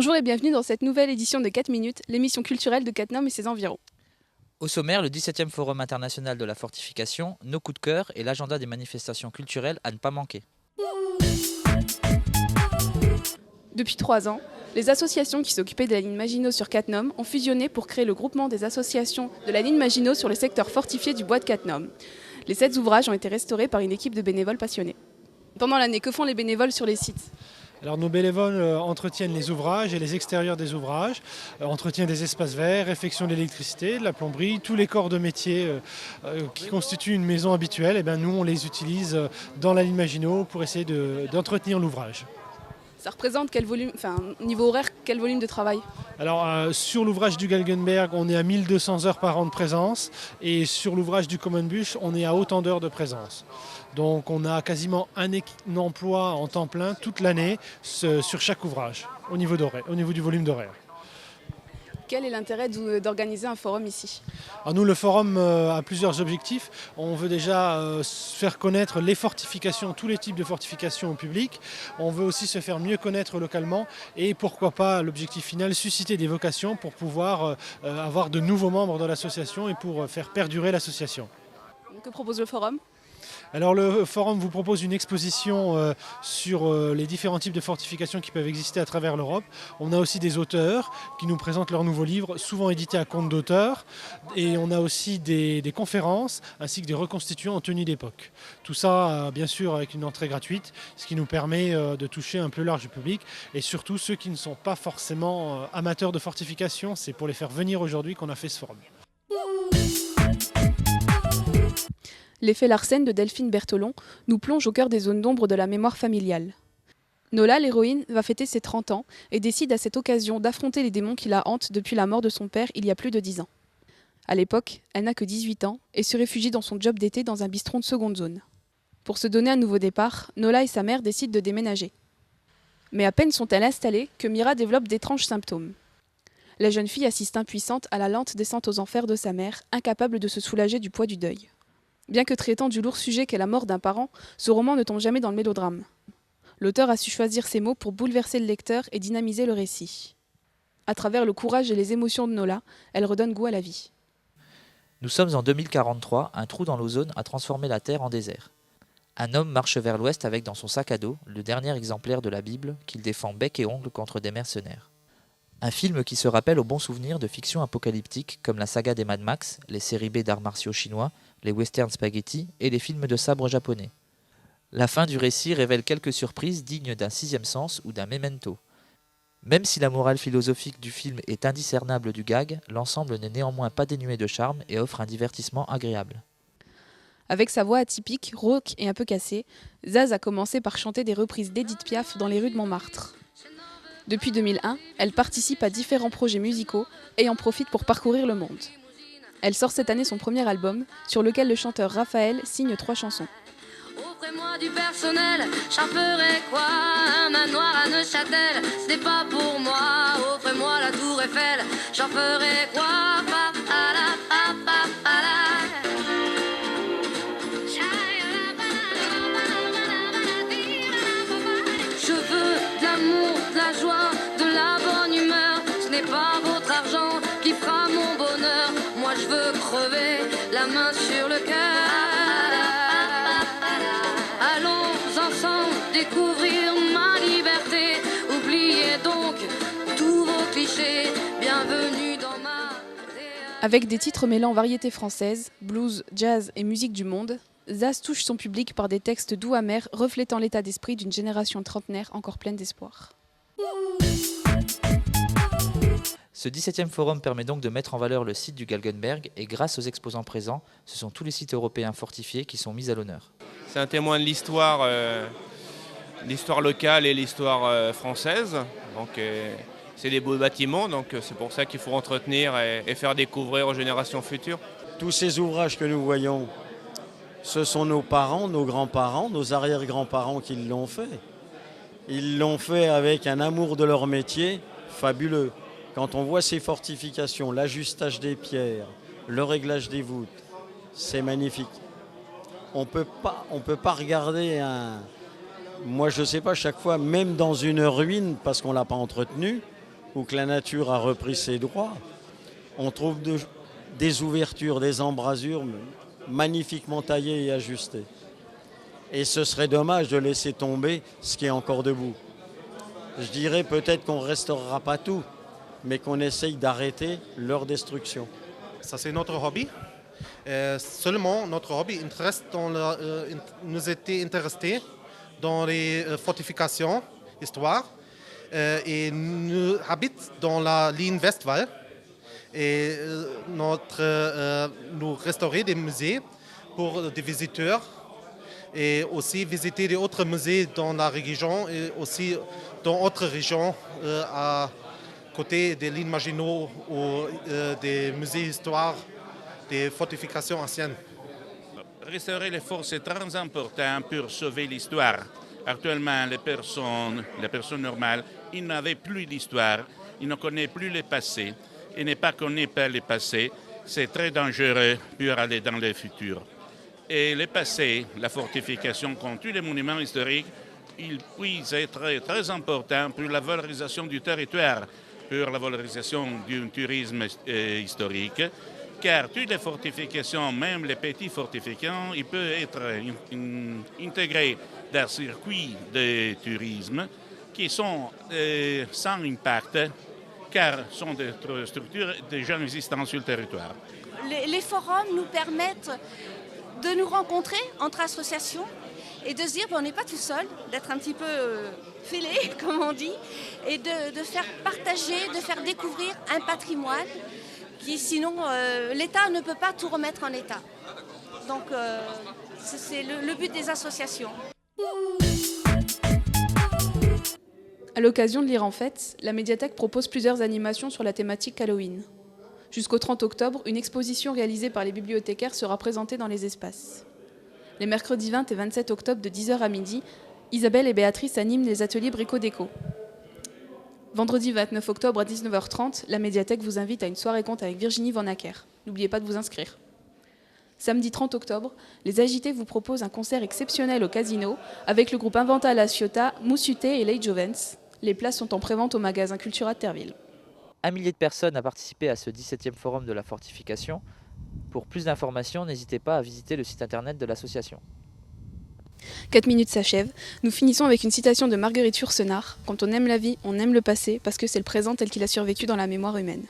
Bonjour et bienvenue dans cette nouvelle édition de 4 minutes, l'émission culturelle de Cattenom et ses environs. Au sommaire, le 17e Forum international de la fortification, nos coups de cœur et l'agenda des manifestations culturelles à ne pas manquer. Depuis 3 ans, les associations qui s'occupaient de la ligne Maginot sur Cattenom ont fusionné pour créer le groupement des associations de la ligne Maginot sur le secteur fortifié du bois de Cattenom. Les 7 ouvrages ont été restaurés par une équipe de bénévoles passionnés. Pendant l'année, que font les bénévoles sur les sites ? Alors nos bénévoles entretiennent les ouvrages et les extérieurs des ouvrages, entretien des espaces verts, réfection de l'électricité, de la plomberie, tous les corps de métier qui constituent une maison habituelle, et bien nous on les utilise dans la ligne Maginot pour essayer d'entretenir l'ouvrage. Ça représente quel volume, niveau horaire, quel volume de travail ? Alors sur l'ouvrage du Galgenberg, on est à 1200 heures par an de présence et sur l'ouvrage du Commenbusch, on est à autant d'heures de présence. Donc on a quasiment un emploi en temps plein toute l'année sur chaque ouvrage au niveau du volume d'horaire. Quel est l'intérêt d'organiser un forum ici ? Alors nous, le forum a plusieurs objectifs. On veut déjà faire connaître les fortifications, tous les types de fortifications au public. On veut aussi se faire mieux connaître localement et pourquoi pas, l'objectif final, susciter des vocations pour pouvoir avoir de nouveaux membres dans l'association et pour faire perdurer l'association. Que propose le forum ? Alors le forum vous propose une exposition sur les différents types de fortifications qui peuvent exister à travers l'Europe. On a aussi des auteurs qui nous présentent leurs nouveaux livres, souvent édités à compte d'auteur. Et on a aussi des conférences ainsi que des reconstituants en tenue d'époque. Tout ça, bien sûr, avec une entrée gratuite, ce qui nous permet de toucher un plus large public. Et surtout ceux qui ne sont pas forcément amateurs de fortification, c'est pour les faire venir aujourd'hui qu'on a fait ce forum. L'effet Larsen de Delphine Berthelon nous plonge au cœur des zones d'ombre de la mémoire familiale. Nola, l'héroïne, va fêter ses 30 ans et décide à cette occasion d'affronter les démons qui la hantent depuis la mort de son père il y a plus de 10 ans. À l'époque, elle n'a que 18 ans et se réfugie dans son job d'été dans un bistrot de seconde zone. Pour se donner un nouveau départ, Nola et sa mère décident de déménager. Mais à peine sont-elles installées que Mira développe d'étranges symptômes. La jeune fille assiste impuissante à la lente descente aux enfers de sa mère, incapable de se soulager du poids du deuil. Bien que traitant du lourd sujet qu'est la mort d'un parent, ce roman ne tombe jamais dans le mélodrame. L'auteur a su choisir ses mots pour bouleverser le lecteur et dynamiser le récit. À travers le courage et les émotions de Nola, elle redonne goût à la vie. Nous sommes en 2043, un trou dans l'ozone a transformé la Terre en désert. Un homme marche vers l'ouest avec dans son sac à dos le dernier exemplaire de la Bible qu'il défend bec et ongle contre des mercenaires. Un film qui se rappelle aux bons souvenirs de fictions apocalyptiques comme la saga des Mad Max, les séries B d'arts martiaux chinois, les westerns spaghetti et les films de sabre japonais. La fin du récit révèle quelques surprises dignes d'un sixième sens ou d'un memento. Même si la morale philosophique du film est indiscernable du gag, l'ensemble n'est néanmoins pas dénué de charme et offre un divertissement agréable. Avec sa voix atypique, rauque et un peu cassée, Zaz a commencé par chanter des reprises d'Édith Piaf dans les rues de Montmartre. Depuis 2001, elle participe à différents projets musicaux et en profite pour parcourir le monde. Elle sort cette année son premier album, sur lequel le chanteur Raphaël signe 3 chansons. Offrez-moi du personnel, j'en ferai quoi? Un manoir à Neuchâtel, ce n'est pas pour moi. Offrez-moi la tour Eiffel, j'en ferai quoi? Je veux de l'amour, de la joie, de la bonne humeur. Ce n'est pas votre argent qui fera mon bonheur. Moi je veux crever, la main sur le cœur. Allons ensemble découvrir ma liberté. Oubliez donc tous vos clichés. Bienvenue dans ma... Avec des titres mêlant variété française, blues, jazz et musique du monde, Zaz touche son public par des textes doux amers reflétant l'état d'esprit d'une génération trentenaire encore pleine d'espoir. Ce 17e forum permet donc de mettre en valeur le site du Galgenberg et grâce aux exposants présents, ce sont tous les sites européens fortifiés qui sont mis à l'honneur. C'est un témoin de l'histoire locale et l'histoire française. Donc, c'est des beaux bâtiments, donc c'est pour ça qu'il faut entretenir et faire découvrir aux générations futures. Tous ces ouvrages que nous voyons, ce sont nos parents, nos grands-parents, nos arrière-grands-parents qui l'ont fait. Ils l'ont fait avec un amour de leur métier fabuleux. Quand on voit ces fortifications, l'ajustage des pierres, le réglage des voûtes, c'est magnifique. On peut pas regarder un... Moi, je ne sais pas, chaque fois, même dans une ruine, parce qu'on ne l'a pas entretenue, ou que la nature a repris ses droits, on trouve des ouvertures, des embrasures magnifiquement taillées et ajustées. Et ce serait dommage de laisser tomber ce qui est encore debout. Je dirais peut-être qu'on ne restaurera pas tout, mais qu'on essaye d'arrêter leur destruction. Ça, c'est notre hobby. Seulement, notre hobby nous était intéressé dans les fortifications, histoire, et nous habitons dans la ligne Westwall. Et nous restaurer des musées pour des visiteurs et aussi visiter des autres musées dans la région et aussi dans d'autres régions à côté des lignes Maginot ou des musées d'histoire, des fortifications anciennes. Restaurer les forts, c'est très important pour sauver l'histoire. Actuellement, les personnes normales, ils n'avaient plus d'histoire, ils ne connaissent plus le passé. Et ne pas connaître pas le passé, c'est très dangereux pour aller dans le futur. Et le passé, la fortification, comme tous les monuments historiques, ils puissent être très importants pour la valorisation du territoire, pour la valorisation du tourisme historique, car toutes les fortifications, même les petites fortifications, ils peuvent être intégrés dans le circuit de tourisme qui sont sans impact, car ce sont des structures déjà existantes sur le territoire. Les forums nous permettent de nous rencontrer entre associations et de se dire qu'on n'est pas tout seul, d'être un petit peu fêlé, comme on dit, et de faire partager, de faire découvrir un patrimoine qui sinon l'État ne peut pas tout remettre en état. Donc c'est le but des associations. À l'occasion de l'Ire en fête, la médiathèque propose plusieurs animations sur la thématique Halloween. Jusqu'au 30 octobre, une exposition réalisée par les bibliothécaires sera présentée dans les espaces. Les mercredis 20 et 27 octobre de 10h à midi, Isabelle et Béatrice animent les ateliers Brico-Déco. Vendredi 29 octobre à 19h30, la médiathèque vous invite à une soirée conte avec Virginie Van Acker. N'oubliez pas de vous inscrire. Samedi 30 octobre, les Agités vous proposent un concert exceptionnel au Casino avec le groupe Inventa La Ciotat, Moussuté et Late Jovens. Les places sont en prévente au magasin Cultura de Terville. 1 millier de personnes a participé à ce 17e forum de la fortification. Pour plus d'informations, n'hésitez pas à visiter le site internet de l'association. 4 minutes s'achèvent. Nous finissons avec une citation de Marguerite Yourcenar. Quand on aime la vie, on aime le passé parce que c'est le présent tel qu'il a survécu dans la mémoire humaine.